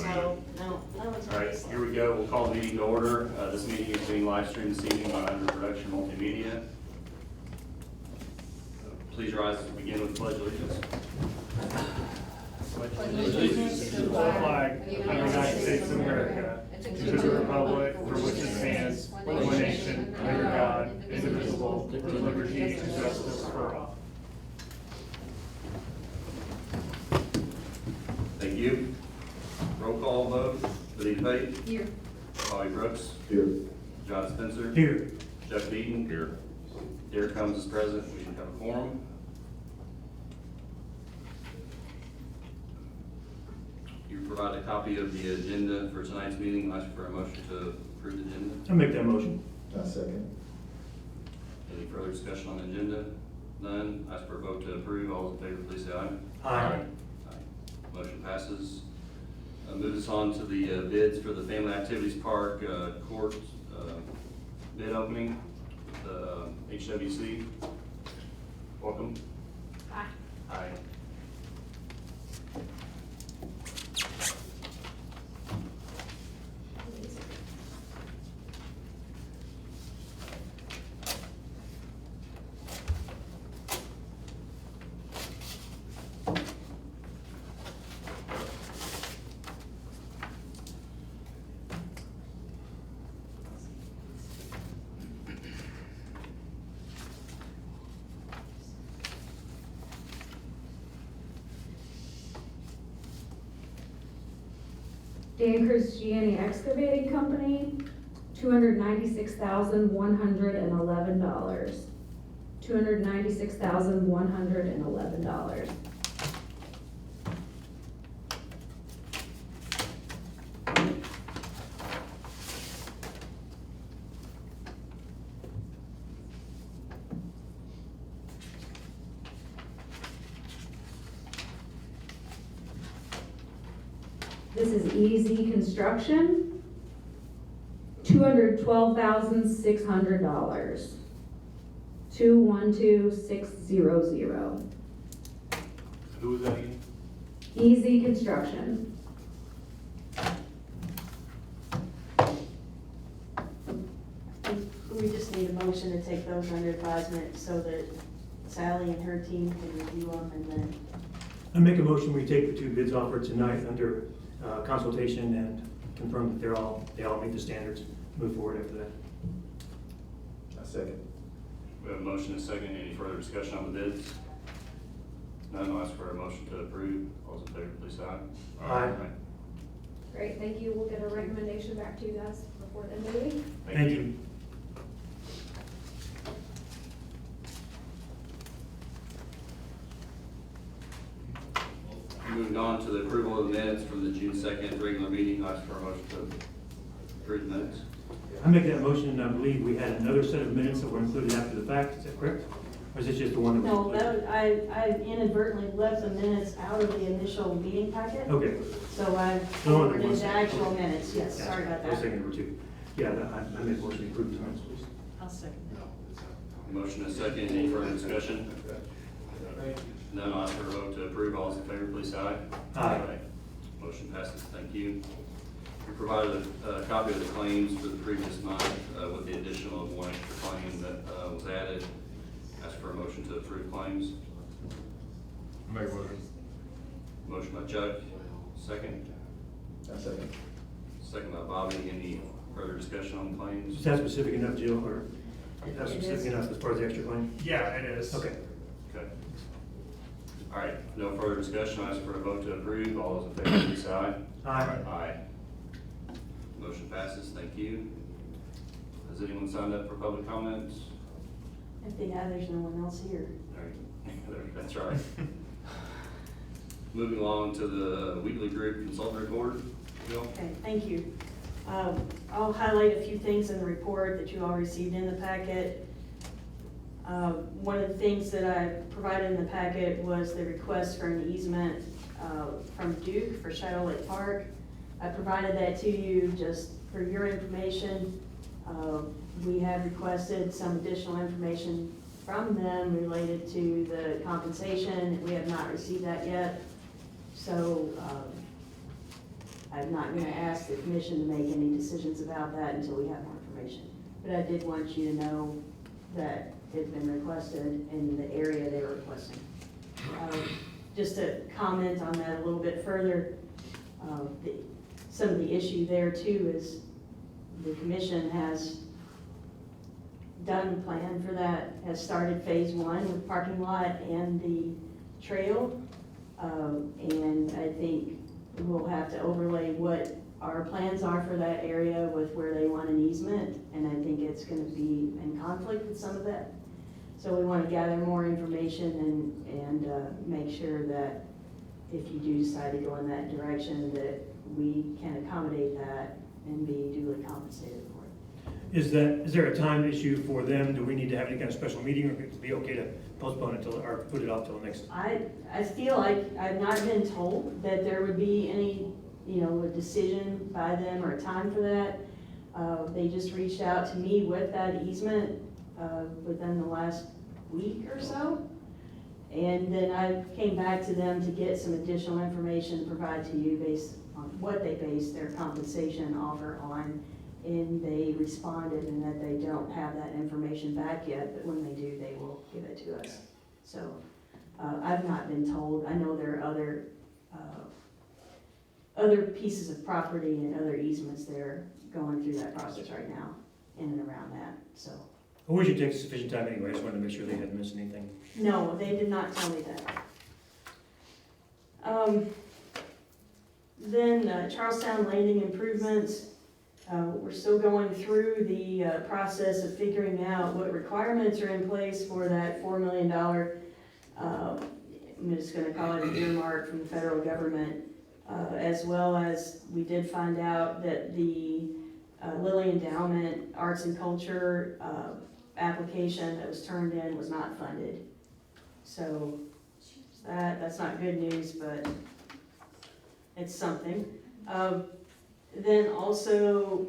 released, no one's All right, released. here we go. We'll call the meeting to order. This meeting is being live streamed this evening on Under Production Multimedia. Please rise as we begin with the Pledge of Allegiance. Allegiance to the flag of the United States of America, and to the republic for which it stands, one nation, under God, indivisible, with liberty and justice for all. Thank you. Roll call vote. Benita Pate. Here. Bobby Brooks. Here. John Spencer. Here. Jeff Beaton. Here. Derek Combs is present. We should have a quorum. You provide a copy of the agenda for tonight's meeting. Ask for a motion to approve the agenda. I'll make that motion. I second. Any further discussion on the agenda? None. Ask for a vote to approve. All those in favor, please say aye. Aye. Aye. Motion passes. Move us on to the bids for the Family Activities Park court bid opening, the HWC. Welcome. Hi. Hi. Dan Christiani Excavating Company, $296,111. $296,111. This is Easy Construction, $212,600. 212600. Who was that again? Easy Construction. We just need a motion to take those under advisement so that Sally and her team can review them and then. I make a motion, we take the two bids offered tonight under consultation and confirm that they all meet the standards, move forward after that. I second. We have a motion and a second. Any further discussion on the bids? None. I'll ask for a motion to approve. All those in favor, please say aye. Aye. Great, thank you. We'll get a recommendation back to you guys before the end of the week. Thank you. Moving on to the approval of the minutes from the June 2nd regular meeting. I ask for a motion to approve the minutes. I make that motion, and I believe we had another set of minutes that were included after the fact, is that correct? Or is this just the one that was No, included? I inadvertently left the minutes out of the initial meeting packet. Okay. So I No, no, forwarded one the second. actual minutes, yes, Gotcha. sorry about I was that. thinking there were two. Yeah, I make a motion to approve the minutes, please. I'll second Motion and a second. Any further discussion? None. I'll ask for a vote to approve. All those in favor, please say aye. Aye. Motion passes. Thank you. We provided a copy of the claims for the previous month with the addition of one extra claim that was added. Ask for a motion to approve claims. Make a motion. Motion by Chuck, second. I second. Second by Bobby. Any further discussion on claims? Is that specific enough, Jill, or is that It specific is. enough as far as the extra claim? Yeah, it is. Okay. Okay. All right, no further discussion. I ask for a vote to approve. All those in favor, please say aye. Aye. Aye. Motion passes. Thank you. Has anyone signed up for public comments? that. There's no one else here. All right, that's right. Moving along to the weekly group consultant report. Jill? Okay, thank you. I'll highlight a few things in the report that you all received in the packet. One of the things that I provided in the packet was the request for an easement from Duke for Shadow Lake Park. I provided that to you just for your information. We have requested some additional information from them related to the compensation. We have not received that yet. So I'm not gonna ask the commission to make any decisions about that until we have more information. But I did want you to know that it's been requested in the area they were requesting. Just to comment on that a little bit further, some of the issue there too is the commission has done a plan for that, has started phase 1 with parking lot and the trail. And I think we'll have to overlay what our plans are for that area with where they want an easement. And I think it's gonna be in conflict with some of that. So we wanna gather more information and make sure that if you do decide to go in that direction, that we can accommodate that and be duly compensated for it. Is there a time issue for them? Do we need to have any kind of special meeting, or would it be okay to postpone it till, or put it off till next? I feel like I've not been told that there would be any, a decision by them or a time for that. They just reached out to me with that easement, within the last week or so. And then I came back to them to get some additional information to provide to you based on what they based their compensation offer on. And they responded and that they don't have that information back yet, but when they do, they will give it to us. So, I've not been told. I know there are other pieces of property and other easements that are going through that process right now, in and around that, so. Or we should take sufficient time anyway, I just wanted to make sure they hadn't missed anything. No, they did not tell me that. Then Charlestown Landing improvements. We're still going through the process of figuring out what requirements are in place for that $4 million, I'm just gonna call it an earmark from the federal government, as well as we did find out that the Lilly Endowment Arts and Culture application that was turned in was not funded. So that's not good news, but it's something. Then also,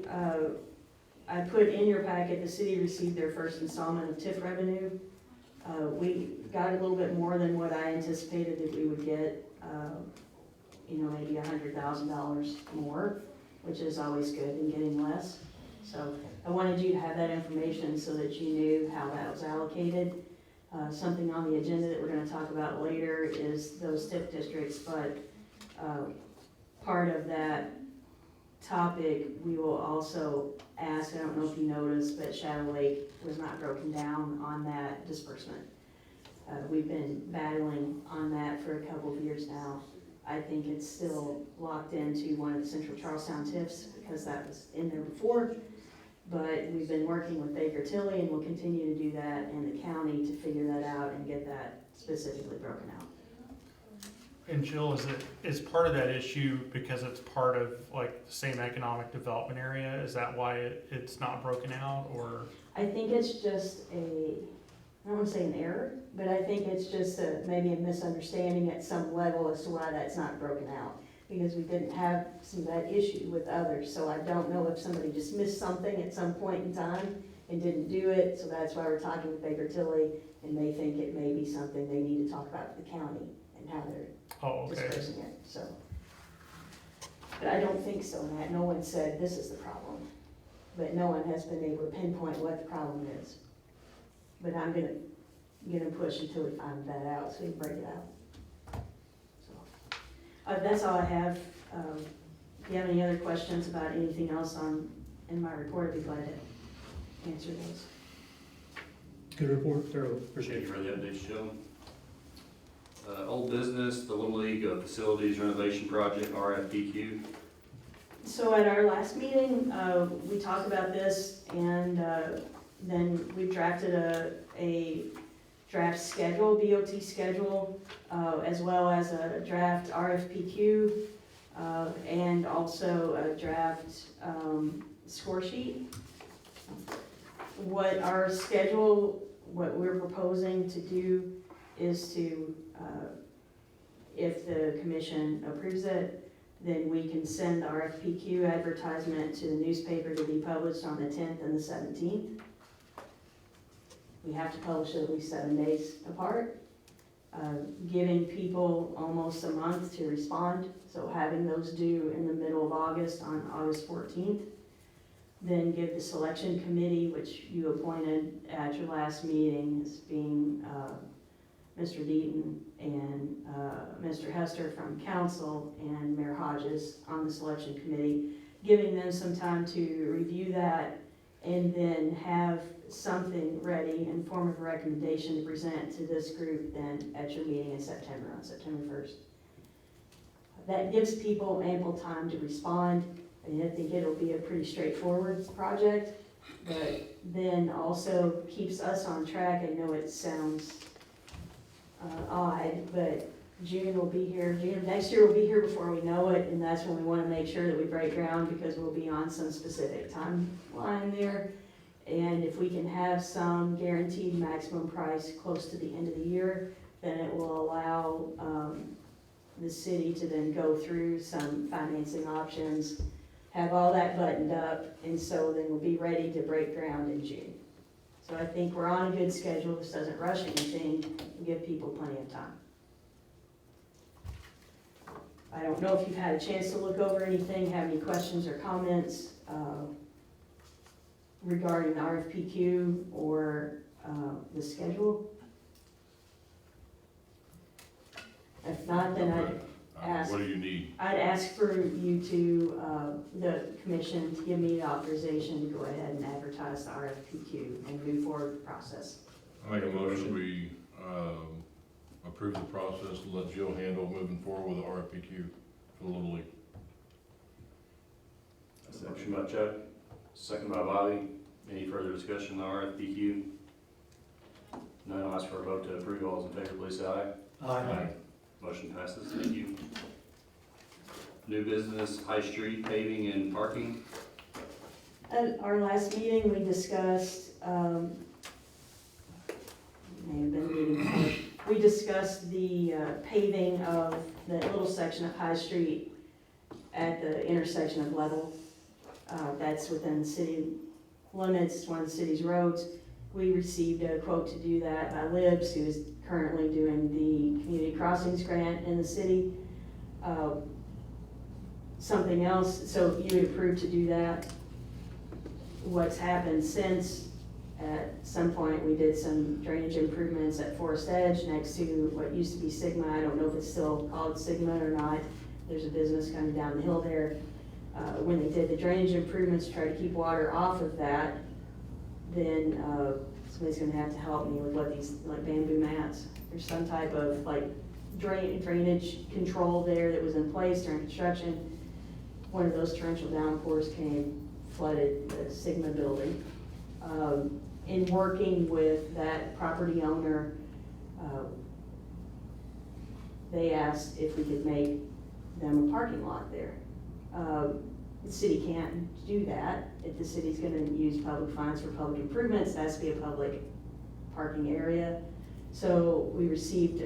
I put in your packet, the city received their first installment of TIF revenue. We got a little bit more than what I anticipated that we would get, maybe $100,000 more, which is always good in getting less. So I wanted you to have that information so that you knew how that was allocated. Something on the agenda that we're gonna talk about later is those TIF districts, but part of that topic, we will also ask, I don't know if you noticed, but Shadow Lake was not broken down on that disbursement. We've been battling on that for a couple of years now. I think it's still locked into one of the Central Charlestown TIFs because that was in there before. But we've been working with Baker Tilly and we'll continue to do that in the county to figure that out and get that specifically broken out. And Jill, is part of that issue because it's part of like the same economic development area? Is that why it's not broken out, or? I think it's just I don't want to say an error, but I think it's just maybe a misunderstanding at some level as to why that's not broken out. Because we didn't have some of that issue with others, so I don't know if somebody just missed something at some point in time and didn't do it, so that's why we're talking with Baker Tilly, and they think it may be something they need to talk about with the county and how they're dispersing it, so. But I don't think so, Matt. No one said this is the problem, but no one has been able to pinpoint what the problem is. But I'm gonna push until we find that out, so we can break it out. So, that's all I have. If you have any other questions about anything else in my report, I'd be glad to answer those. Good report, thorough, appreciate Thank you it. for the updates, Joe. Old business, the Little League Facilities Renovation Project, RFPQ. So at our last meeting, we talked about this, and then we drafted a draft schedule, BOT schedule, as well as a draft RFPQ, and also a draft score sheet. What our schedule, what we're proposing to do is to, if the commission approves it, then we can send the RFPQ advertisement to the newspaper to be published on the 10th and the 17th. We have to publish it at least 7 days apart. giving people almost a month to respond, so having those due in the middle of August, on August 14th. Then give the selection committee, which you appointed at your last meeting, as being Mr. Deaton and Mr. Hester from council and Mayor Hodges on the selection committee, giving them some time to review that and then have something ready in form of a recommendation to present to this group then at your meeting in September, on September 1st. That gives people ample time to respond, and I think it'll be a pretty straightforward project, but then also keeps us on track. I know it sounds odd, but June will be here, June of next year will be here before we know it, and that's when we want to make sure that we break ground, because we'll be on some specific timeline there. And if we can have some guaranteed maximum price close to the end of the year, then it will allow the city to then go through some financing options, have all that buttoned up, and so then we'll be ready to break ground in June. So I think we're on a good schedule. This doesn't rush anything, and give people plenty of time. I don't know if you've had a chance to look over anything, have any questions or comments regarding the RFPQ or the schedule. If not, then I'd ask. What do you need? I'd ask for you to, the commission, to give me the authorization to go ahead and advertise the RFPQ and move forward with the process. I make a motion, we, approve the process and let Jill handle moving forward with the RFPQ for the Little League. Motion by Chuck, second by Bobby. Any further discussion on the RFPQ? None, I'll ask for a vote to approve. All those in favor, please say aye. Aye. Motion passes, thank you. New business, High Street paving and parking. At our last meeting, we discussed, may have been meeting before, we discussed the paving of the little section of High Street at the intersection of Level. That's within the city limits, one of the city's roads. We received a quote to do that by Libs, who is currently doing the community crossings grant in the city. Something else, so you would approve to do that. What's happened since, at some point, we did some drainage improvements at Forest Edge next to what used to be Sigma. I don't know if it's still called Sigma or not. There's a business coming down the hill there. When they did the drainage improvements to try to keep water off of that, then somebody's gonna have to help me with what these, like bamboo mats. There's some type of like drainage control there that was in place during construction. One of those torrential downpours came, flooded the Sigma building. In working with that property owner, they asked if we could make them a parking lot there. The city can't do that. If the city's gonna use public funds for public improvements, it has to be a public parking area. So we received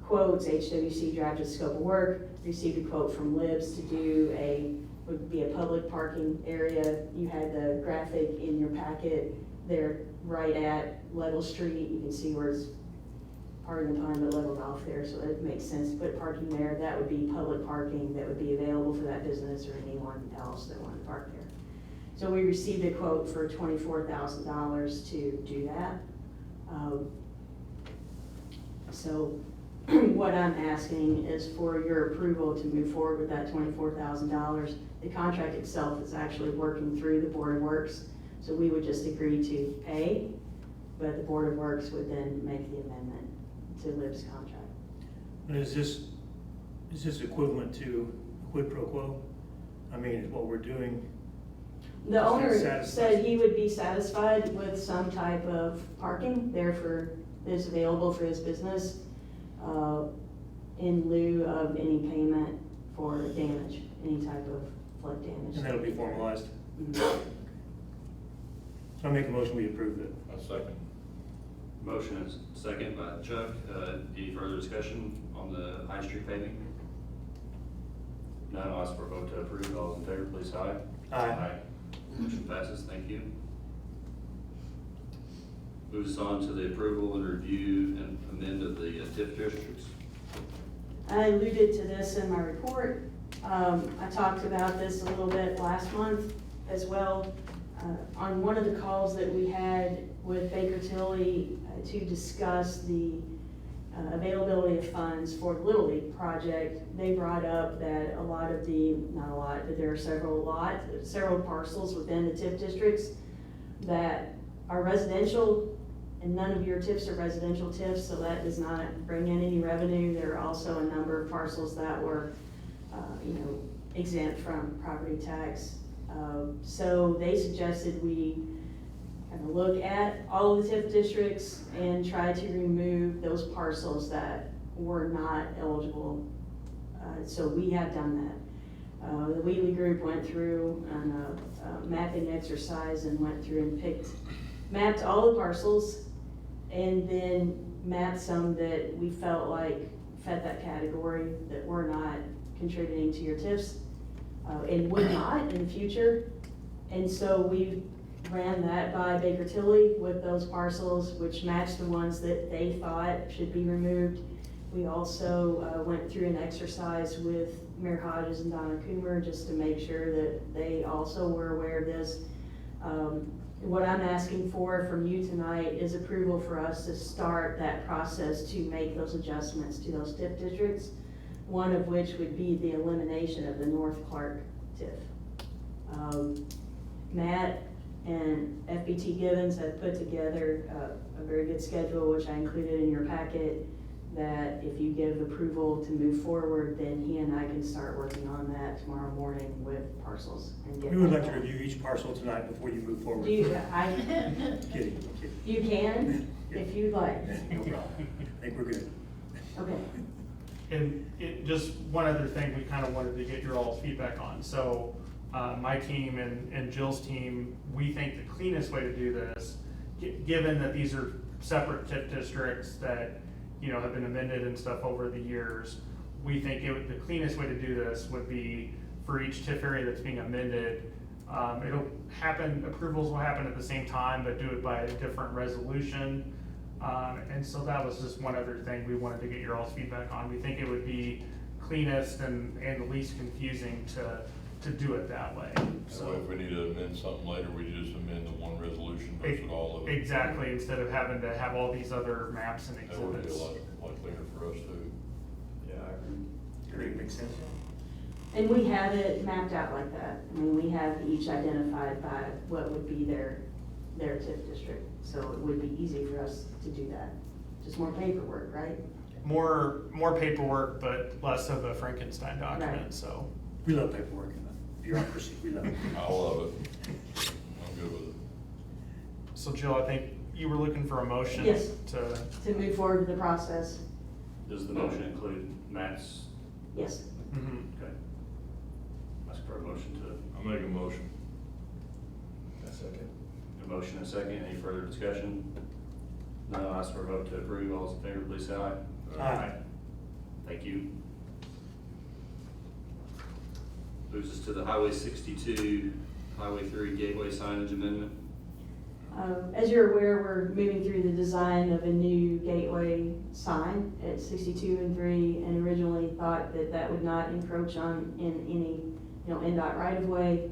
quotes, HWC drafted scope of work, received a quote from Libs to do would be a public parking area. You had the graphic in your packet there right at Level Street. You can see where it's, pardon the pun, but leveled off there, so it makes sense to put parking there. That would be public parking that would be available for that business or anyone else that wanted to park there. So we received a quote for $24,000 to do that. So what I'm asking is for your approval to move forward with that $24,000. The contract itself is actually working through the Board of Works, so we would just agree to pay, but the Board of Works would then make the amendment to Lib's contract. And is this equivalent to quid pro quo? I mean, is what we're doing? The owner Satisfied. said he would be satisfied with some type of parking there is available for his business, in lieu of any payment for damage, any type of flood damage. And that'll be formalized. Mhm. So I make a motion, we approve it. A second. Motion is second by Chuck. Any further discussion on the High Street paving? None, I'll ask for a vote to approve. All those in favor, please say aye. Aye. Motion passes, thank you. Moves us on to the approval and review and amend of the TIF districts. I alluded to this in my report. I talked about this a little bit last month as well. On one of the calls that we had with Baker Tilly to discuss the availability of funds for the Little League project, they brought up that a lot of the, not a lot, but there are several parcels within the TIF districts that are residential, and none of your TIFs are residential TIFs, so that does not bring in any revenue. There are also a number of parcels that were, exempt from property tax. So they suggested we kind of look at all of the TIF districts and try to remove those parcels that were not eligible. So we have done that. The Wheatley group went through a mapping exercise and went through and mapped all the parcels, and then mapped some that we felt like fit that category, that were not contributing to your TIFs, and would not in the future. And so we ran that by Baker Tilly with those parcels, which matched the ones that they thought should be removed. We also went through an exercise with Mayor Hodges and Donna Coomer just to make sure that they also were aware of this. What I'm asking for from you tonight is approval for us to start that process to make those adjustments to those TIF districts, one of which would be the elimination of the North Clark TIF. Matt and FBT Gibbons have put together a very good schedule, which I included in your packet, that if you give approval to move forward, then he and I can start working on that tomorrow morning with parcels and get. We would that like to going. review each parcel tonight before you move forward. Kidding. You can, if you'd like. No problem. I think we're good. Okay. And just one other thing we kind of wanted to get your all's feedback on. So my team and Jill's team, we think the cleanest way to do this, given that these are separate TIF districts that have been amended and stuff over the years, we think the cleanest way to do this would be for each TIF area that's being amended. Approvals will happen at the same time, but do it by a different resolution. And so that was just one other thing we wanted to get your all's feedback on. We think it would be cleanest and the least confusing to do it that way. So if we need to amend something later, we just amend the one resolution versus all of it. Exactly, instead of having to have all these other maps and That would be a exhibits. lot cleaner for us too. Yeah, I agree. Great, makes sense. And we have it mapped out like that. I mean, we have each identified by what would be their TIF district. So it would be easy for us to do that. Just more paperwork, right? More paperwork, but less of a Frankenstein document, Right. so. We love paperwork and bureaucracy, we love it. I love it. I'm good with it. So Jill, I think you were looking for a motion. Yes. To, To move forward with the process, Does the motion include Matt's? yes. mhm. Okay. Ask for a motion to, I'll make a motion. I second. a motion and a second. Any further discussion? No, I'll ask for a vote to approve. All those in favor, please say aye. Aye. Thank you. Moves us to the Highway 62, Highway 3 Gateway signage amendment. As you're aware, we're moving through the design of a new gateway sign at 62 and 3, and originally thought that that would not encroach on in any, NDOT right of way.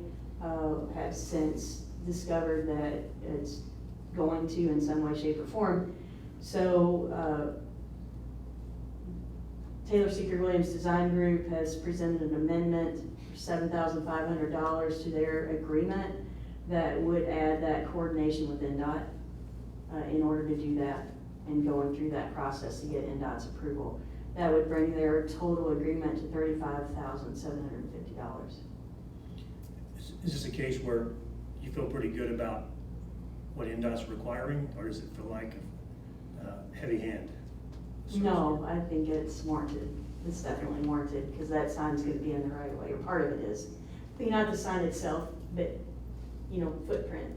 Have since discovered that it's going to in some way, shape, or form. So Taylor Seeker Williams Design Group has presented an amendment for $7,500 to their agreement that would add that coordination with NDOT in order to do that and going through that process to get NDOT's approval. That would bring their total agreement to $35,750. Is this a case where you feel pretty good about what NDOT's requiring, or does it feel like a heavy hand? No, I think it's warranted. It's definitely warranted, because that sign's gonna be in the right of way, or part of it is. Maybe not the sign itself, but, footprint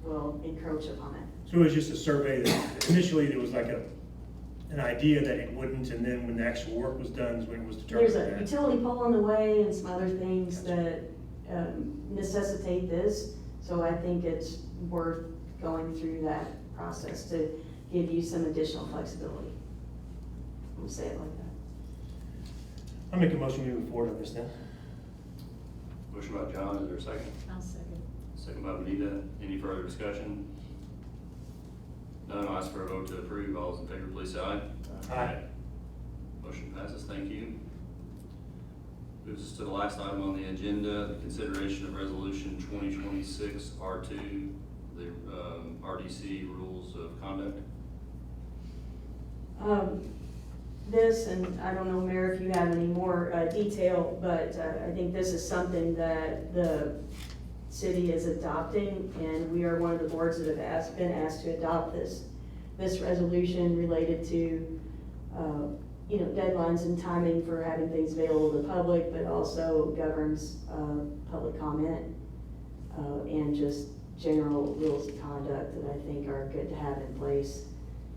will encroach upon it. So it was just a survey that initially there was like an idea that it wouldn't, and then when the actual work was done is when it was determined There's a that. utility pole in the way and some other things that necessitate this, so I think it's worth going through that process to give you some additional flexibility. We'll say it like that. I'll make a motion to move forward on this then. Motion by John, is there a second? I'll second. Second by Benita. Any further discussion? None, I'll ask for a vote to approve. All those in favor, please say aye. Aye. Motion passes, thank you. Moves us to the last item on the agenda, the consideration of resolution 2026 R2, the RDC rules of conduct. This, and I don't know, Mayor, if you have any more detail, but I think this is something that the city is adopting, and we are one of the boards that have been asked to adopt this resolution related to, deadlines and timing for having things available to the public, but also governs public comment and just general rules of conduct that I think are good to have in place.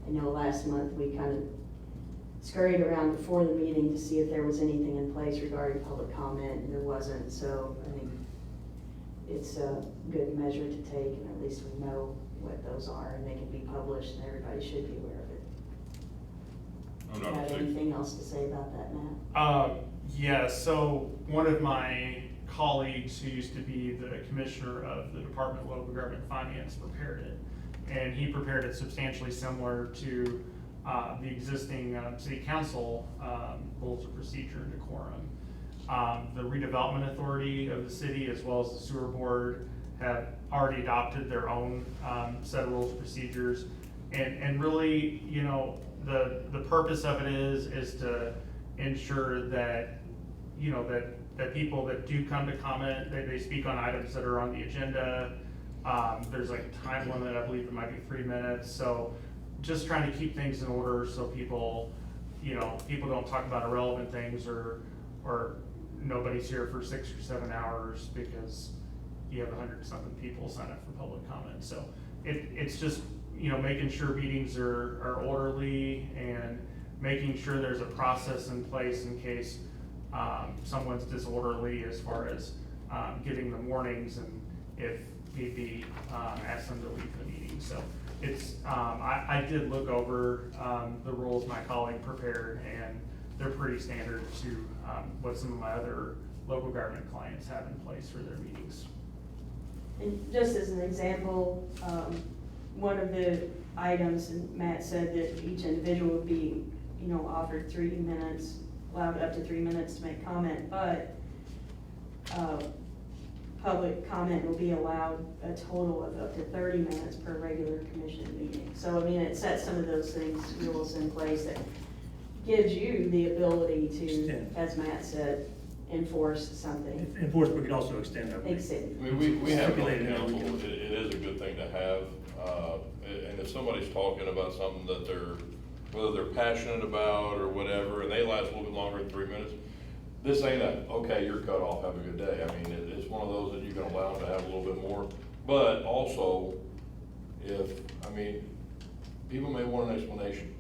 I know last month we kind of scurried around before the meeting to see if there was anything in place regarding public comment, and there wasn't, so I think it's a good measure to take, and at least we know what those are, and they can be published, and everybody should be aware of it. I'm Do you not have sick. anything else to say about that, Matt? Yeah, so one of my colleagues who used to be the commissioner of the Department of Local Government Finance prepared it. And he prepared it substantially similar to the existing city council rules of procedure and decorum. The redevelopment authority of the city, as well as the sewer board, have already adopted their own set of rules and procedures. And really, the purpose of it is to ensure that, that people that do come to comment, they speak on items that are on the agenda. There's like a time limit, I believe it might be 3 minutes, so just trying to keep things in order so people don't talk about irrelevant things or nobody's here for 6 or 7 hours because you have 100-something people sign up for public comment. So it's just, making sure meetings are orderly and making sure there's a process in place in case someone's disorderly as far as giving them warnings and if need be, ask them to leave the meeting. So it's, I did look over the rules my colleague prepared, and they're pretty standard to what some of my other local government clients have in place for their meetings. And just as an example, one of the items, and Matt said that each individual would be, offered 3 minutes, allowed up to 3 minutes to make comment, but public comment will be allowed a total of up to 30 minutes per regular commission meeting. So, it sets some of those things, rules in place that gives you the ability to, Extend. as Matt said, enforce something. Enforcement, we could also extend that. Extend. We have it on Stipulated, council, we can- it is a good thing to have, and if somebody's talking about something that whether they're passionate about or whatever, and they last a little bit longer than 3 minutes, this ain't okay, you're cut off, have a good day. It's one of those that you can allow them to have a little bit more, but also, people may want an explanation.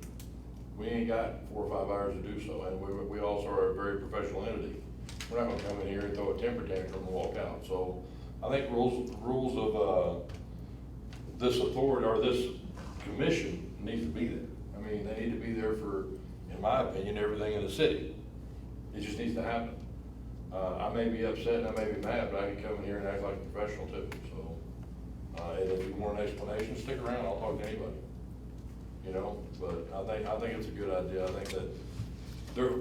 We ain't got 4 or 5 hours to do so, and we also are a very professional entity. We're not gonna come in here and throw a temper tantrum and walk out. So I think rules of this authority or this commission needs to be there. They need to be there for, in my opinion, everything in the city. It just needs to happen. I may be upset and I may be mad, but I can come in here and act like a professional too. So, and if you want an explanation, stick around. I'll talk to anybody. But I think it's a good idea. I think that there.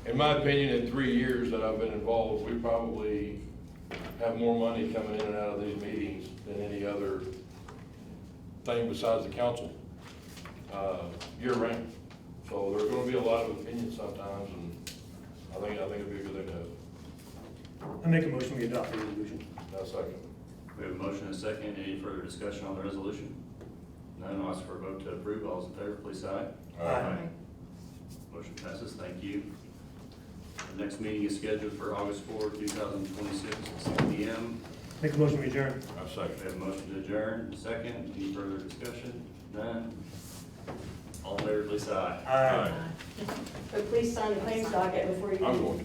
In my opinion, in 3 years that I've been involved, we probably have more money coming in and out of these meetings than any other thing besides the council, year round. So there's gonna be a lot of opinions sometimes, and I think it'd be a good thing to have. I make a motion, we adopt the resolution. Now, second. We have a motion and a second. Any further discussion on the resolution? None, I'll ask for a vote to approve. All those in favor, please say aye. Aye. Motion passes, thank you. The next meeting is scheduled for August 4, 2026, at 6 p.m. Make a motion, we adjourn. I second. We have a motion to adjourn, second. Any further discussion? None. All in favor, please say aye. Aye. But please sign the claims docket before you. I'm going to.